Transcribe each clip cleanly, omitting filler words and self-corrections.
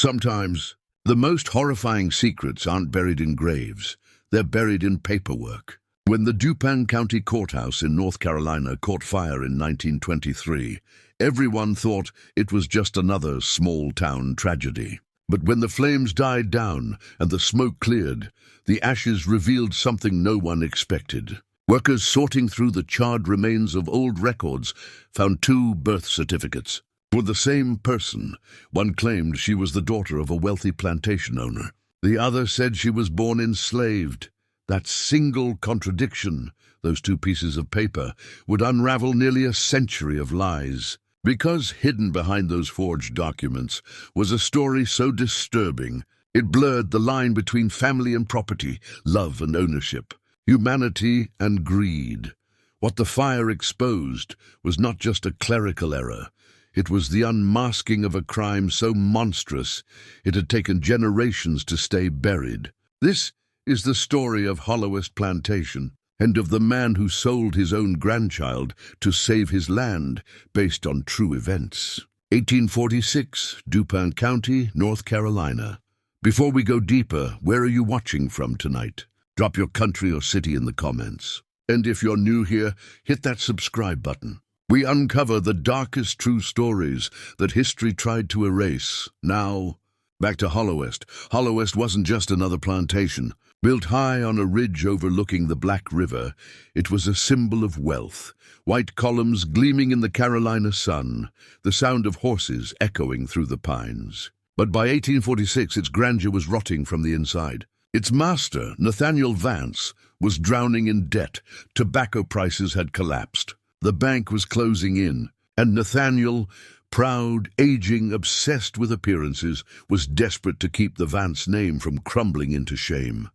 Sometimes, the most horrifying secrets aren't buried in graves, they're buried in paperwork. When the Dupin County courthouse in North Carolina caught fire in 1923, everyone thought it was just another small-town tragedy. But when the flames died down and the smoke cleared, the ashes revealed something no one expected. Workers sorting through the charred remains of old records found 2 birth certificates. For the same person, one claimed she was the daughter of a wealthy plantation owner. The other said she was born enslaved. That single contradiction, those 2 pieces of paper, would unravel nearly a century of lies. Because hidden behind those forged documents was a story so disturbing, it blurred the line between family and property, love and ownership, humanity and greed. What the fire exposed was not just a clerical error. It was the unmasking of a crime so monstrous it had taken generations to stay buried. This is the story of Hollowest Plantation, and of the man who sold his own grandchild to save his land based on true events. 1846, Dupin County, North Carolina. Before we go deeper, where are you watching from tonight? Drop your country or city in the comments. And if you're new here, hit that subscribe button. We uncover the darkest true stories that history tried to erase. Now, back to Hollowest. Hollowest wasn't just another plantation. Built high on a ridge overlooking the Black River, it was a symbol of wealth. White columns gleaming in the Carolina sun, the sound of horses echoing through the pines. But by 1846, its grandeur was rotting from the inside. Its master, Nathaniel Vance, was drowning in debt. Tobacco prices had collapsed. The bank was closing in, and Nathaniel, proud, aging, obsessed with appearances, was desperate to keep the Vance name from crumbling into shame.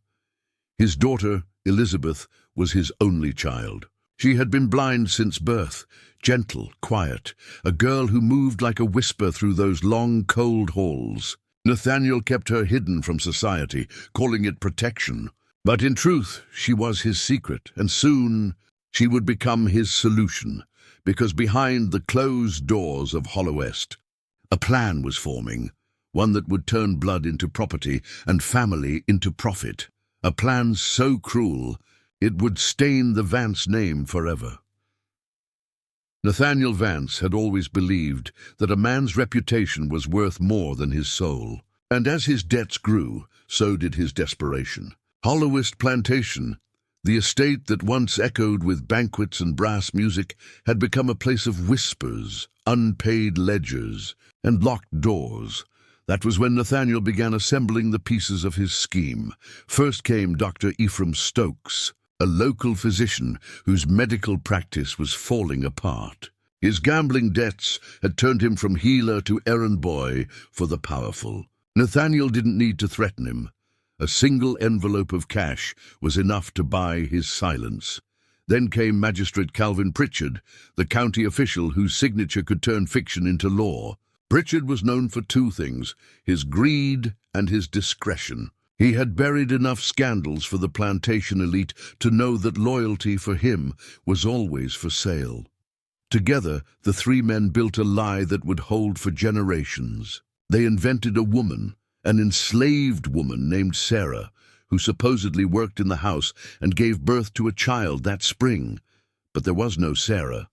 His daughter, Elizabeth, was his only child. She had been blind since birth, gentle, quiet, a girl who moved like a whisper through those long, cold halls. Nathaniel kept her hidden from society, calling it protection. But in truth, she was his secret, and soon she would become his solution, because behind the closed doors of Hollowest, a plan was forming, one that would turn blood into property and family into profit. A plan so cruel, it would stain the Vance name forever. Nathaniel Vance had always believed that a man's reputation was worth more than his soul. And as his debts grew, so did his desperation. Hollowest Plantation, the estate that once echoed with banquets and brass music, had become a place of whispers, unpaid ledgers, and locked doors. That was when Nathaniel began assembling the pieces of his scheme. First came Dr. Ephraim Stokes, a local physician whose medical practice was falling apart. His gambling debts had turned him from healer to errand boy for the powerful. Nathaniel didn't need to threaten him. A single envelope of cash was enough to buy his silence. Then came Magistrate Calvin Pritchard, the county official whose signature could turn fiction into law. Pritchard was known for 2 things, his greed and his discretion. He had buried enough scandals for the plantation elite to know that loyalty for him was always for sale. Together, the 3 men built a lie that would hold for generations. They invented a woman, an enslaved woman named Sarah, who supposedly worked in the house and gave birth to a child that spring. But there was no Sarah.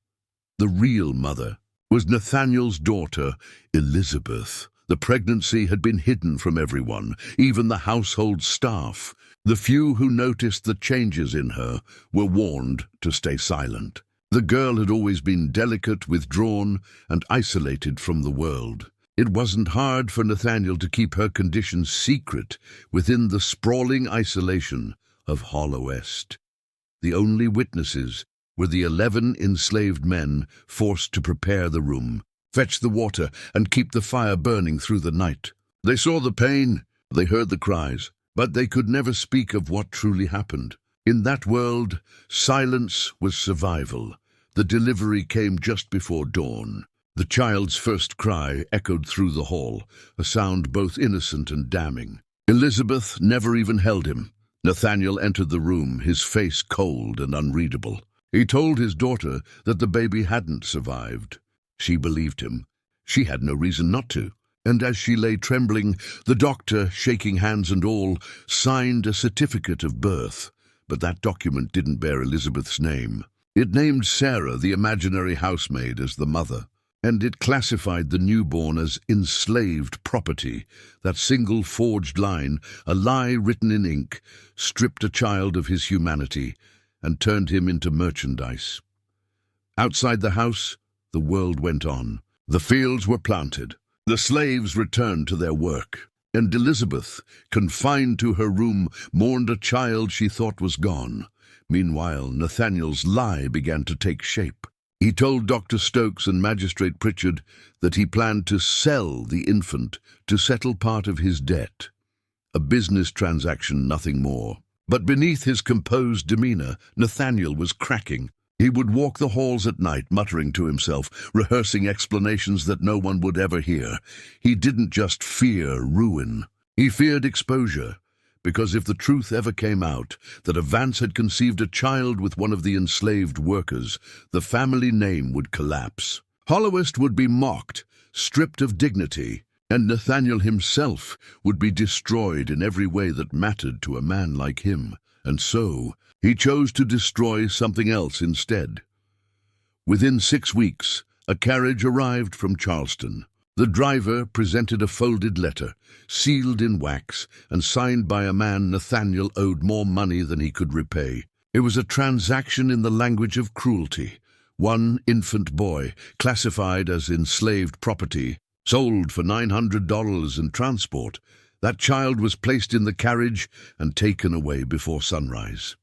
The real mother was Nathaniel's daughter, Elizabeth. The pregnancy had been hidden from everyone, even the household staff. The few who noticed the changes in her were warned to stay silent. The girl had always been delicate, withdrawn, and isolated from the world. It wasn't hard for Nathaniel to keep her condition secret within the sprawling isolation of Hollowest. The only witnesses were the 11 enslaved men forced to prepare the room, fetch the water, and keep the fire burning through the night. They saw the pain, they heard the cries, but they could never speak of what truly happened. In that world, silence was survival. The delivery came just before dawn. The child's first cry echoed through the hall, a sound both innocent and damning. Elizabeth never even held him. Nathaniel entered the room, his face cold and unreadable. He told his daughter that the baby hadn't survived. She believed him. She had no reason not to. And as she lay trembling, the doctor, shaking hands and all, signed a certificate of birth. But that document didn't bear Elizabeth's name. It named Sarah, the imaginary housemaid, as the mother. And it classified the newborn as enslaved property. That single forged line, a lie written in ink, stripped a child of his humanity and turned him into merchandise. Outside the house, the world went on. The fields were planted. The slaves returned to their work. And Elizabeth, confined to her room, mourned a child she thought was gone. Meanwhile, Nathaniel's lie began to take shape. He told Dr. Stokes and Magistrate Pritchard that he planned to sell the infant to settle part of his debt. A business transaction, nothing more. But beneath his composed demeanor, Nathaniel was cracking. He would walk the halls at night, muttering to himself, rehearsing explanations that no one would ever hear. He didn't just fear ruin. He feared exposure. Because if the truth ever came out that a Vance had conceived a child with one of the enslaved workers, the family name would collapse. Hollowest would be mocked, stripped of dignity, and Nathaniel himself would be destroyed in every way that mattered to a man like him. And so, he chose to destroy something else instead. Within 6 weeks, a carriage arrived from Charleston. The driver presented a folded letter, sealed in wax and signed by a man Nathaniel owed more money than he could repay. It was a transaction in the language of cruelty. One infant boy, classified as enslaved property, sold for $900 in transport. That child was placed in the carriage and taken away before sunrise.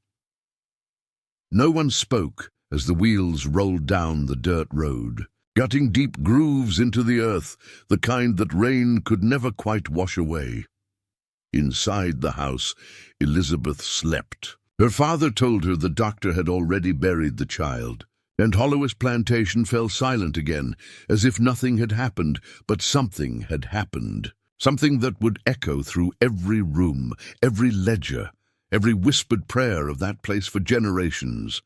No one spoke as the wheels rolled down the dirt road, gutting deep grooves into the earth, the kind that rain could never quite wash away. Inside the house, Elizabeth slept. Her father told her the doctor had already buried the child, and Hollowest Plantation fell silent again, as if nothing had happened, but something had happened. Something that would echo through every room, every ledger, every whispered prayer of that place for generations.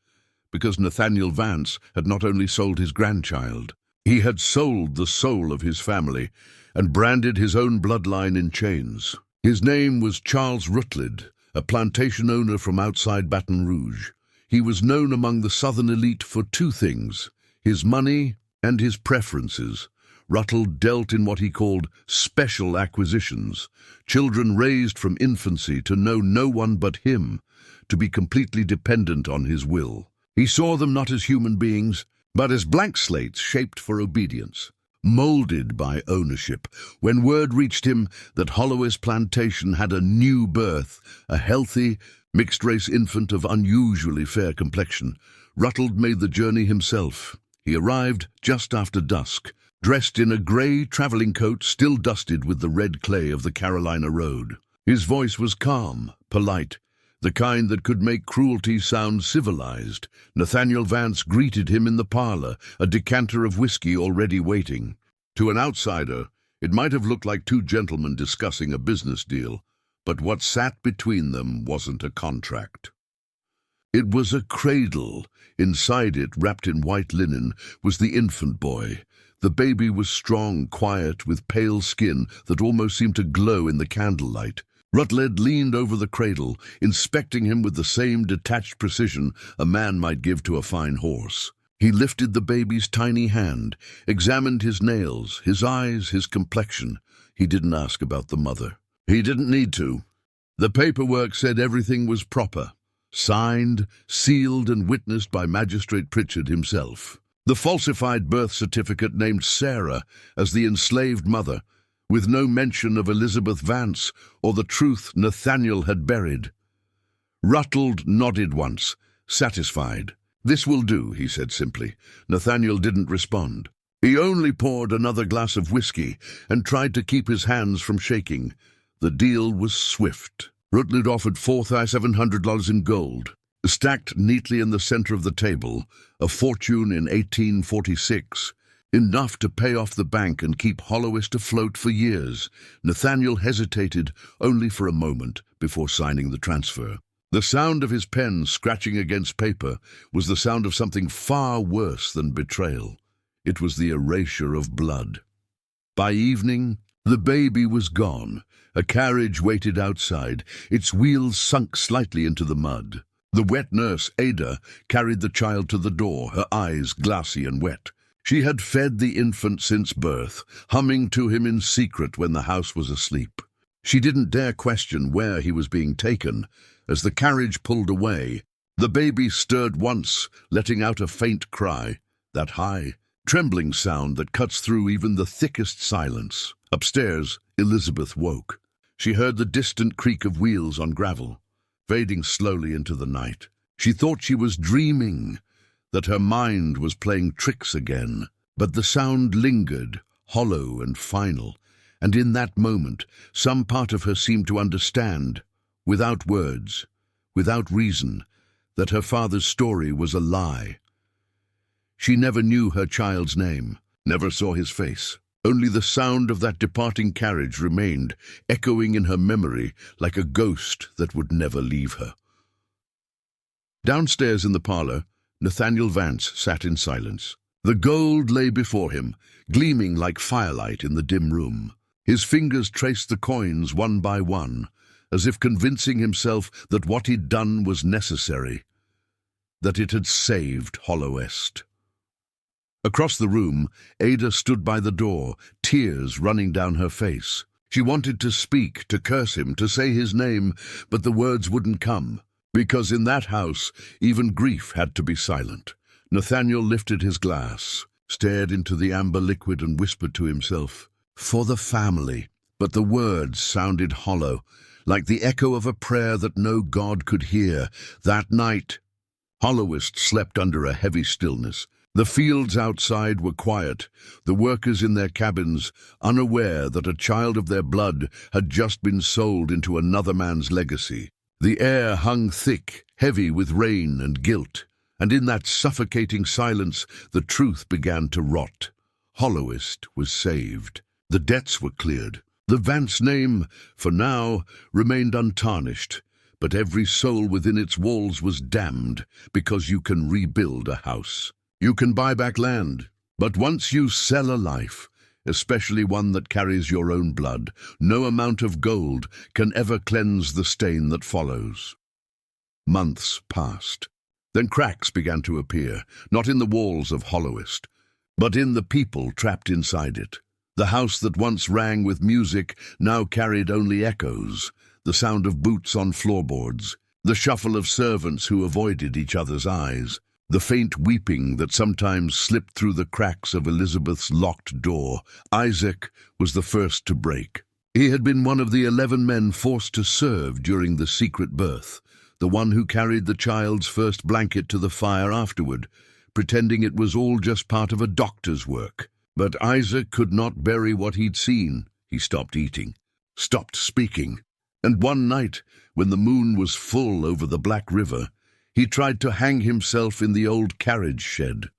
Because Nathaniel Vance had not only sold his grandchild, he had sold the soul of his family and branded his own bloodline in chains. His name was Charles Rutledge, a plantation owner from outside Baton Rouge. He was known among the Southern elite for two things: his money and his preferences. Rutledge dealt in what he called special acquisitions, children raised from infancy to know no one but him, to be completely dependent on his will. He saw them not as human beings, but as blank slates shaped for obedience, molded by ownership. When word reached him that Hollowest Plantation had a new birth, a healthy, mixed-race infant of unusually fair complexion, Rutledge made the journey himself. He arrived just after dusk, dressed in a grey traveling coat still dusted with the red clay of the Carolina road. His voice was calm, polite, the kind that could make cruelty sound civilized. Nathaniel Vance greeted him in the parlor, a decanter of whiskey already waiting. To an outsider, it might have looked like two gentlemen discussing a business deal, but what sat between them wasn't a contract. It was a cradle. Inside it, wrapped in white linen, was the infant boy. The baby was strong, quiet, with pale skin that almost seemed to glow in the candlelight. Rutledge leaned over the cradle, inspecting him with the same detached precision a man might give to a fine horse. He lifted the baby's tiny hand, examined his nails, his eyes, his complexion. He didn't ask about the mother. He didn't need to. The paperwork said everything was proper, signed, sealed, and witnessed by Magistrate Pritchard himself. The falsified birth certificate named Sarah as the enslaved mother, with no mention of Elizabeth Vance or the truth Nathaniel had buried. Rutledge nodded once, satisfied. "This will do," he said simply. Nathaniel didn't respond. He only poured another glass of whiskey and tried to keep his hands from shaking. The deal was swift. Rutledge offered $4,700 in gold, stacked neatly in the center of the table, a fortune in 1846, enough to pay off the bank and keep Hollowest afloat for years. Nathaniel hesitated only for a moment before signing the transfer. The sound of his pen scratching against paper was the sound of something far worse than betrayal. It was the erasure of blood. By evening, The baby was gone. A carriage waited outside, its wheels sunk slightly into the mud. The wet nurse, Ada, carried the child to the door, her eyes glassy and wet. She had fed the infant since birth, humming to him in secret when the house was asleep. She didn't dare question where he was being taken. As the carriage pulled away, the baby stirred once, letting out a faint cry, that high, trembling sound that cuts through even the thickest silence. Upstairs, Elizabeth woke. She heard the distant creak of wheels on gravel, fading slowly into the night. She thought she was dreaming, that her mind was playing tricks again. But the sound lingered, hollow and final, and in that moment, some part of her seemed to understand, without words, without reason, that her father's story was a lie. She never knew her child's name, never saw his face. Only the sound of that departing carriage remained, echoing in her memory like a ghost that would never leave her. Downstairs in the parlor, Nathaniel Vance sat in silence. The gold lay before him, gleaming like firelight in the dim room. His fingers traced the coins one by one, as if convincing himself that what he'd done was necessary, that it had saved Hollow Est. Across the room, Ada stood by the door, tears running down her face. She wanted to speak, to curse him, to say his name, but the words wouldn't come, because in that house, even grief had to be silent. Nathaniel lifted his glass, stared into the amber liquid and whispered to himself, "For the family." But the words sounded hollow, like the echo of a prayer that no God could hear. That night, Hollow Est slept under a heavy stillness. The fields outside were quiet, the workers in their cabins, unaware that a child of their blood had just been sold into another man's legacy. The air hung thick, heavy with rain and guilt, and in that suffocating silence the truth began to rot. Hollow Est was saved. The debts were cleared. The Vance name, for now, remained untarnished, but every soul within its walls was damned, because you can rebuild a house. You can buy back land, but once you sell a life, especially one that carries your own blood, no amount of gold can ever cleanse the stain that follows. Months passed. Then cracks began to appear, not in the walls of Hollow Est, but in the people trapped inside it. The house that once rang with music now carried only echoes, the sound of boots on floorboards, the shuffle of servants who avoided each other's eyes, the faint weeping that sometimes slipped through the cracks of Elizabeth's locked door. Isaac was the first to break. He had been one of the 11 men forced to serve during the secret birth, the one who carried the child's first blanket to the fire afterward, pretending it was all just part of a doctor's work. But Isaac could not bury what he'd seen. He stopped eating, stopped speaking, and one night, when the moon was full over the Black River, he tried to hang himself in the old carriage shed.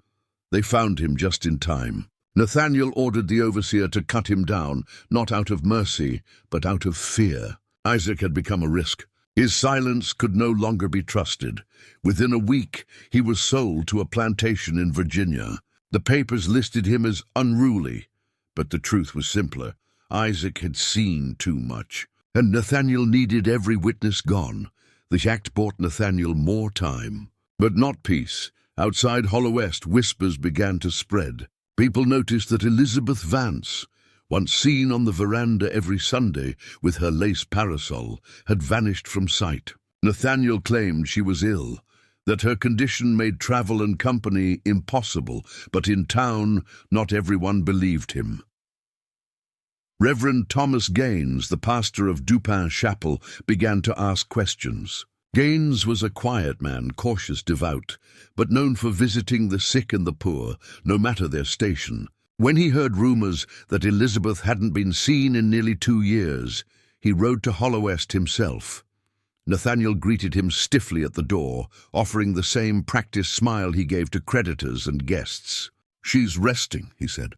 They found him just in time. Nathaniel ordered the overseer to cut him down, not out of mercy, but out of fear. Isaac had become a risk. His silence could no longer be trusted. Within a week, he was sold to a plantation in Virginia. The papers listed him as unruly, but the truth was simpler. Isaac had seen too much, and Nathaniel needed every witness gone. The act bought Nathaniel more time, but not peace. Outside Hollow Est, whispers began to spread. People noticed that Elizabeth Vance, once seen on the veranda every Sunday with her lace parasol, had vanished from sight. Nathaniel claimed she was ill, that her condition made travel and company impossible, but in town not everyone believed him. Reverend Thomas Gaines, the pastor of Dupin Chapel, began to ask questions. Gaines was a quiet man, cautious, devout, but known for visiting the sick and the poor, no matter their station. When he heard rumors that Elizabeth hadn't been seen in nearly 2 years, he rode to Hollow Est himself. Nathaniel greeted him stiffly at the door, offering the same practiced smile he gave to creditors and guests. "She's resting," he said.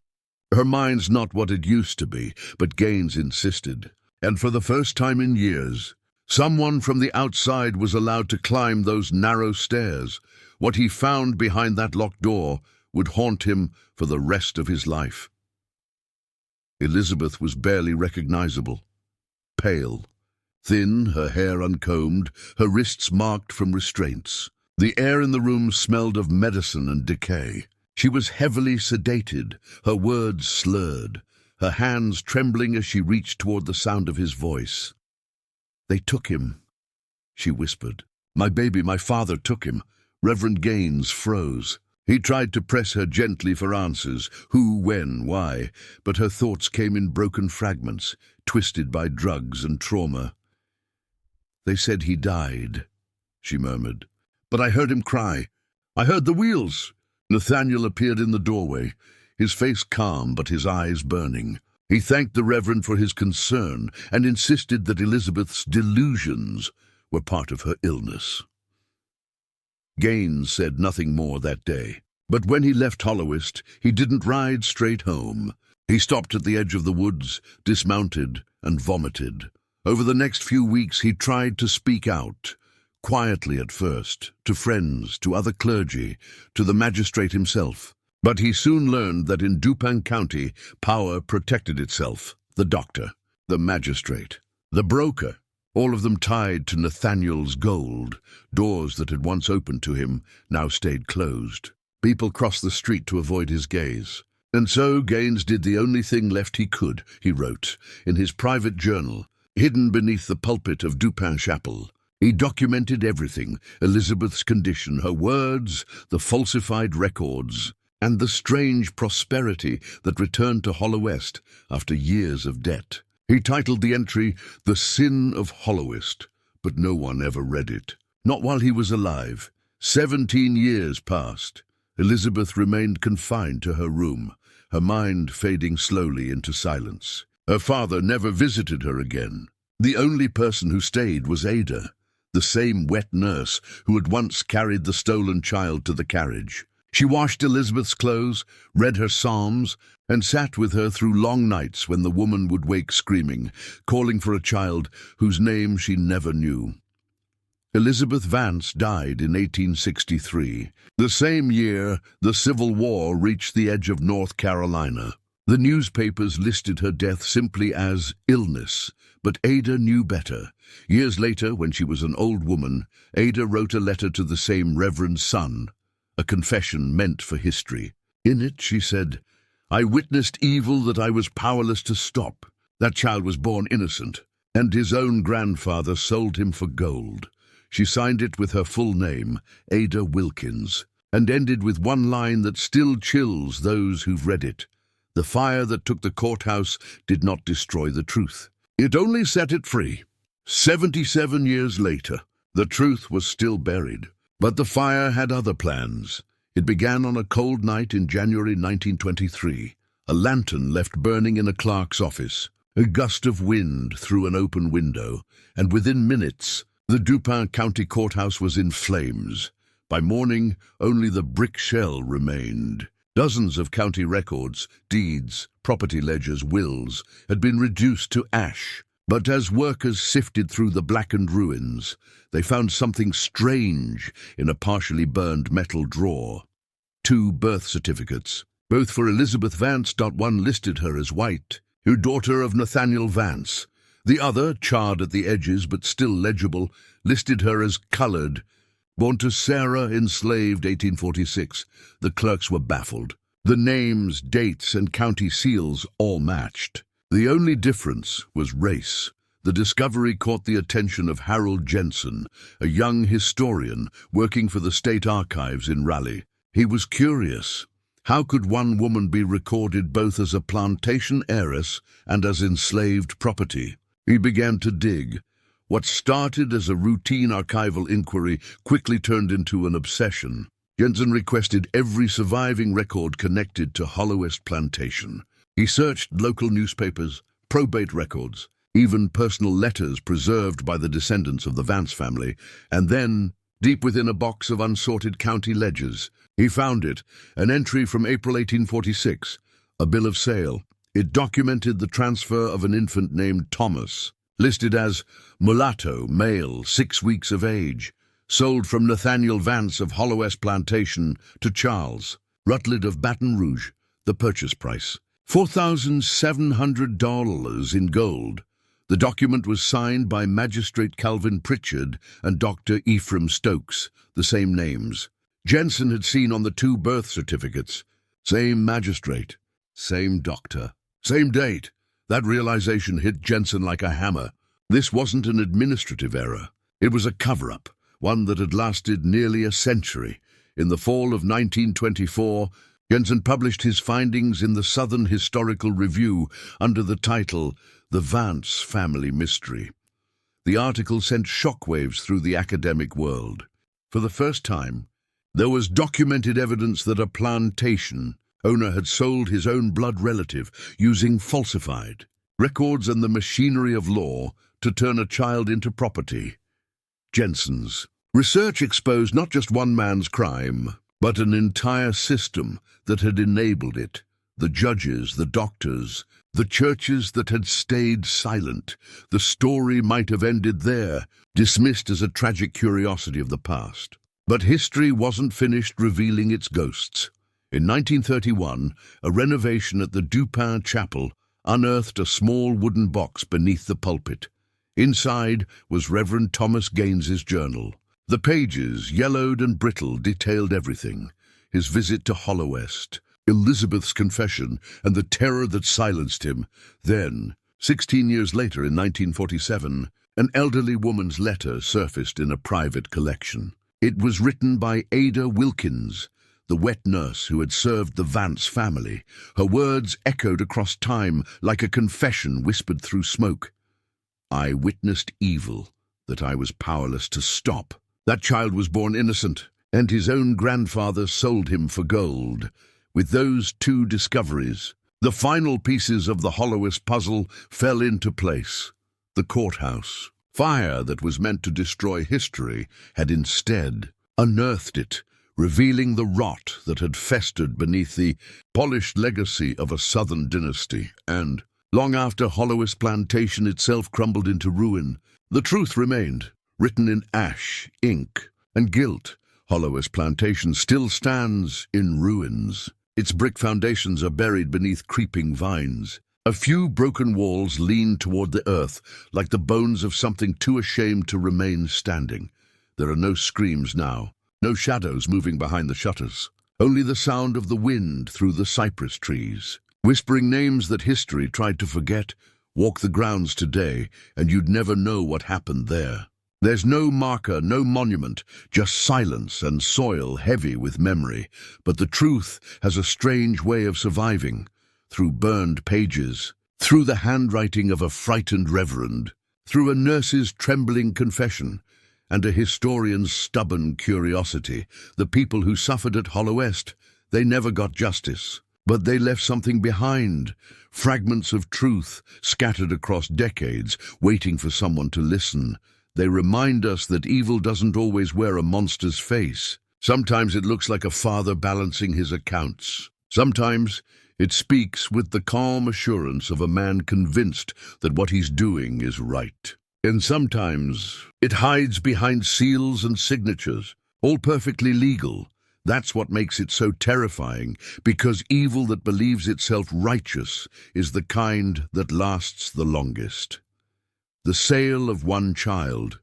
"Her mind's not what it used to be," but Gaines insisted. And for the first time in years, someone from the outside was allowed to climb those narrow stairs. What he found behind that locked door would haunt him for the rest of his life. Elizabeth was barely recognizable. Pale, thin, her hair uncombed, her wrists marked from restraints. The air in the room smelled of medicine and decay. She was heavily sedated, her words slurred, her hands trembling as she reached toward the sound of his voice. "They took him," she whispered. "My baby, my father took him." Reverend Gaines froze. He tried to press her gently for answers, who, when, why, but her thoughts came in broken fragments, twisted by drugs and trauma. "They said he died," she murmured. "But I heard him cry. I heard the wheels." Nathaniel appeared in the doorway, his face calm but his eyes burning. He thanked the Reverend for his concern and insisted that Elizabeth's delusions were part of her illness. Gaines said nothing more that day, but when he left Holloweist, he didn't ride straight home. He stopped at the edge of the woods, dismounted, and vomited. Over the next few weeks he tried to speak out, quietly at first, to friends, to other clergy, to the magistrate himself. But he soon learned that in Dupin County, power protected itself: the doctor, the magistrate, the broker, all of them tied to Nathaniel's gold. Doors that had once opened to him now stayed closed. People crossed the street to avoid his gaze. And so Gaines did the only thing left he could, he wrote, in his private journal, hidden beneath the pulpit of Dupin Chapel. He documented everything: Elizabeth's condition, her words, the falsified records, and the strange prosperity that returned to Holloweist after years of debt. He titled the entry, "The Sin of Holloweist," but no one ever read it. Not while he was alive. 17 years passed. Elizabeth remained confined to her room, her mind fading slowly into silence. Her father never visited her again. The only person who stayed was Ada, the same wet nurse who had once carried the stolen child to the carriage. She washed Elizabeth's clothes, read her psalms, and sat with her through long nights when the woman would wake screaming, calling for a child whose name she never knew. Elizabeth Vance died in 1863. The same year, the Civil War reached the edge of North Carolina. The newspapers listed her death simply as illness, but Ada knew better. Years later, when she was an old woman, Ada wrote a letter to the same reverend son, a confession meant for history. In it, she said, "I witnessed evil that I was powerless to stop. That child was born innocent, and his own grandfather sold him for gold." She signed it with her full name, Ada Wilkins, and ended with one line that still chills those who've read it. "The fire that took the courthouse did not destroy the truth. It only set it free." 77 years later, the truth was still buried. But the fire had other plans. It began on a cold night in January 1923. A lantern left burning in a clerk's office. A gust of wind through an open window, and within minutes, the Dupin County courthouse was in flames. By morning, only the brick shell remained. Dozens of county records, deeds, property ledgers, wills, had been reduced to ash. But as workers sifted through the blackened ruins, they found something strange in a partially burned metal drawer. 2 birth certificates, both for Elizabeth Vance. One listed her as white, daughter of Nathaniel Vance. The other, charred at the edges but still legible, listed her as colored, born to Sarah, enslaved 1846. The clerks were baffled. The names, dates, and county seals all matched. The only difference was race. The discovery caught the attention of Harold Jensen, a young historian working for the state archives in Raleigh. He was curious. How could one woman be recorded both as a plantation heiress and as enslaved property? He began to dig. What started as a routine archival inquiry quickly turned into an obsession. Jensen requested every surviving record connected to Holloweist Plantation. He searched local newspapers, probate records, even personal letters preserved by the descendants of the Vance family, and then, deep within a box of unsorted county ledgers, he found it, an entry from April 1846, a bill of sale. It documented the transfer of an infant named Thomas, listed as mulatto, male, 6 weeks of age, sold from Nathaniel Vance of Holloweist Plantation to Charles Rutledge of Baton Rouge. The purchase price, $4,700 in gold. The document was signed by Magistrate Calvin Pritchard and Dr. Ephraim Stokes, the same names. Jensen had seen on the 2 birth certificates. Same magistrate, same doctor, same date. That realization hit Jensen like a hammer. This wasn't an administrative error. It was a cover-up, one that had lasted nearly a century. In the fall of 1924, Jensen published his findings in the Southern Historical Review under the title, The Vance Family Mystery. The article sent shockwaves through the academic world. For the first time, there was documented evidence that a plantation owner had sold his own blood relative using falsified records and the machinery of law to turn a child into property. Jensen's research exposed not just one man's crime, but an entire system that had enabled it. The judges, the doctors, the churches that had stayed silent. The story might have ended there, dismissed as a tragic curiosity of the past. But history wasn't finished revealing its ghosts. In 1931, a renovation at the Dupin Chapel unearthed a small wooden box beneath the pulpit. Inside was Reverend Thomas Gaines's journal. The pages, yellowed and brittle, detailed everything. His visit to Hollowest, Elizabeth's confession, and the terror that silenced him. Then, 16 years later in 1947, an elderly woman's letter surfaced in a private collection. It was written by Ada Wilkins, the wet nurse who had served the Vance family. Her words echoed across time like a confession whispered through smoke. I witnessed evil that I was powerless to stop. That child was born innocent, and his own grandfather sold him for gold. With those 2 discoveries, the final pieces of the Hollowest puzzle fell into place. The courthouse. Fire that was meant to destroy history had instead unearthed it, revealing the rot that had festered beneath the polished legacy of a Southern dynasty. And, long after Hollowest Plantation itself crumbled into ruin, the truth remained, written in ash, ink, and guilt. Hollowest Plantation still stands in ruins. Its brick foundations are buried beneath creeping vines. A few broken walls lean toward the earth, like the bones of something too ashamed to remain standing. There are no screams now, no shadows moving behind the shutters. Only the sound of the wind through the cypress trees, whispering names that history tried to forget. Walk the grounds today, and you'd never know what happened there. There's no marker, no monument, just silence and soil heavy with memory. But the truth has a strange way of surviving. Through burned pages, through the handwriting of a frightened reverend, through a nurse's trembling confession, and a historian's stubborn curiosity. The people who suffered at Hollowest, they never got justice, but they left something behind, fragments of truth scattered across decades, waiting for someone to listen. They remind us that evil doesn't always wear a monster's face. Sometimes it looks like a father balancing his accounts. Sometimes it speaks with the calm assurance of a man convinced that what he's doing is right. And sometimes it hides behind seals and signatures, all perfectly legal. That's what makes it so terrifying, because evil that believes itself righteous is the kind that lasts the longest. The sale of one child,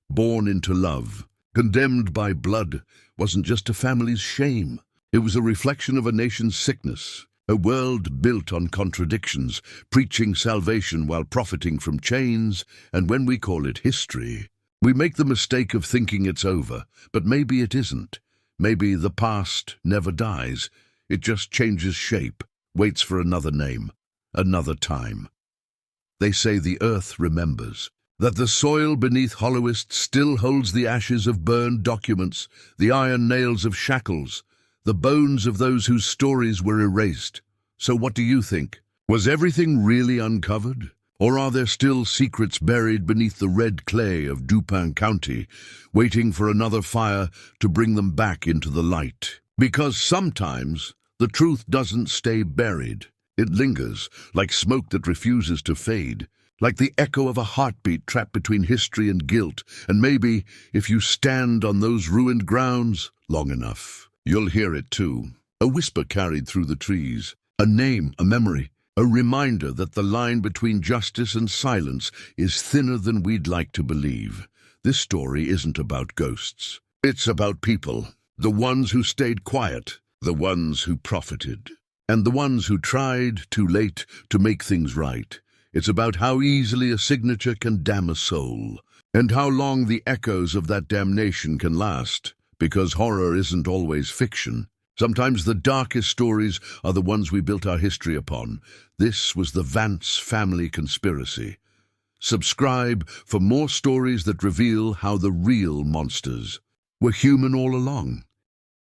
born into love, condemned by blood, wasn't just a family's shame. It was a reflection of a nation's sickness. A world built on contradictions, preaching salvation while profiting from chains, and when we call it history, we make the mistake of thinking it's over, but maybe it isn't. Maybe the past never dies. It just changes shape, waits for another name, another time. They say the earth remembers, that the soil beneath Hollowest still holds the ashes of burned documents, the iron nails of shackles, the bones of those whose stories were erased. So what do you think? Was everything really uncovered? Or are there still secrets buried beneath the red clay of Dupin County, waiting for another fire to bring them back into the light? Because sometimes the truth doesn't stay buried. It lingers, like smoke that refuses to fade, like the echo of a heartbeat trapped between history and guilt. And maybe, if you stand on those ruined grounds long enough, you'll hear it too. A whisper carried through the trees, A name, a memory, a reminder that the line between justice and silence is thinner than we'd like to believe. This story isn't about ghosts. It's about people. The ones who stayed quiet, the ones who profited, and the ones who tried, too late, to make things right. It's about how easily a signature can damn a soul, and how long the echoes of that damnation can last, because horror isn't always fiction. Sometimes the darkest stories are the ones we built our history upon. This was the Vance Family Conspiracy. Subscribe for more stories that reveal how the real monsters were human all along.